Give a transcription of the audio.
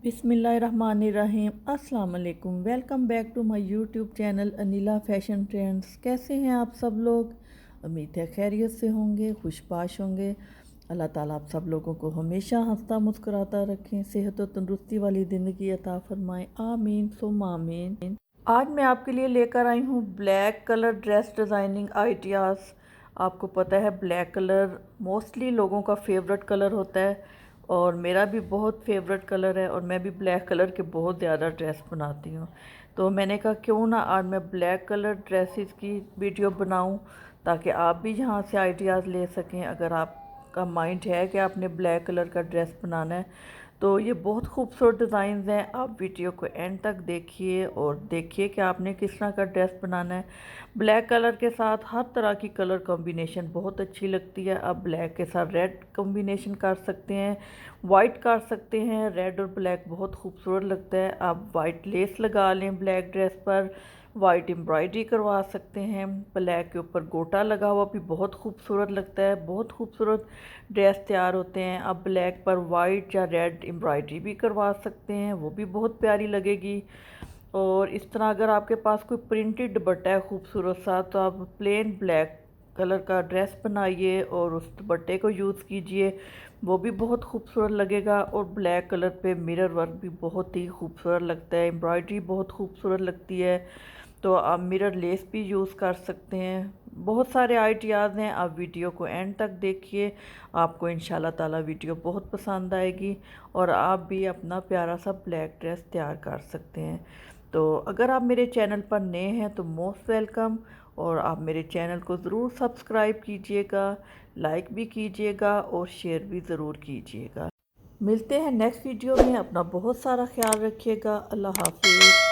बिस्मिल्लाहिर्रहमानिर्रहीम। अस्सलाम वालेकुम। Welcome back to my YouTube channel Anila fashion trends. कैसे हैं आप सब लोग? उम्मीद है खैरियत से होंगे, खुशबाश होंगे। अल्लाह ताला आप सब लोगों को हमेशा हंसता मुस्कुराता रखें, सेहत और तंदुरुस्ती वाली ज़िंदगी अता फरमाएं। आमीन सुम आमीन। आज मैं आपके लिए लेकर आई हूँ black colour dress designing ideas. आपको पता है ब्लैक कलर मोस्टली लोगों का फेवरेट कलर होता है और मेरा भी बहुत फेवरेट कलर है और मैं भी ब्लैक कलर के बहुत ज़्यादा ड्रेस बनाती हूँ। तो मैंने कहा क्यों ना आज मैं ब्लैक कलर ड्रेसेस की वीडियो बनाऊँ ताकि आप भी यहाँ से आइडियाज़ ले सकें। अगर आपका माइंड है कि आपने ब्लैक कलर का ड्रेस बनाना है तो ये बहुत खूबसूरत डिज़ाइंस हैं। आप वीडियो को एंड तक देखिए और देखिए कि आपने किस तरह का ड्रेस बनाना है। ब्लैक कलर के साथ हर तरह की कलर कॉम्बिनेशन बहुत अच्छी लगती है। आप ब्लैक के साथ रेड कॉम्बिनेशन कर सकते हैं, वाइट कर सकते हैं। रेड और ब्लैक बहुत खूबसूरत लगता है। आप वाइट लेस लगा लें ब्लैक ड्रेस पर, वाइट एम्ब्रॉयडरी करवा सकते हैं। ब्लैक के ऊपर गोटा लगा हुआ भी बहुत खूबसूरत लगता है। बहुत खूबसूरत ड्रेस तैयार होते हैं। आप ब्लैक पर वाइट या रेड एम्ब्रॉयडरी भी करवा सकते हैं, वो भी बहुत प्यारी लगेगी। और इस तरह अगर आपके पास कोई प्रिंटेड दुपट्टा है खूबसूरत सा तो आप प्लेन ब्लैक कलर का ड्रेस बनाइए और उस दुपट्टे को यूज़ कीजिए, वो भी बहुत खूबसूरत लगेगा। और ब्लैक कलर पे मिरर वर्क भी बहुत ही खूबसूरत लगता है, एम्ब्रॉयडरी बहुत खूबसूरत लगती है। तो आप मिरर लेस भी यूज़ कर सकते हैं। बहुत सारे आइडियाज़ हैं, आप वीडियो को एंड तक देखिए, आपको इंशाल्लाह ताला वीडियो बहुत पसंद आएगी और आप भी अपना प्यारा सा ब्लैक ड्रेस तैयार कर सकते हैं। तो अगर आप मेरे चैनल पर नए हैं तो मोस्ट वेलकम, और आप मेरे चैनल को ज़रूर सब्सक्राइब कीजिएगा, लाइक भी कीजिएगा और शेयर भी ज़रूर कीजिएगा। मिलते हैं नेक्स्ट वीडियो में। अपना बहुत सारा ख्याल रखिएगा। अल्लाह हाफिज़।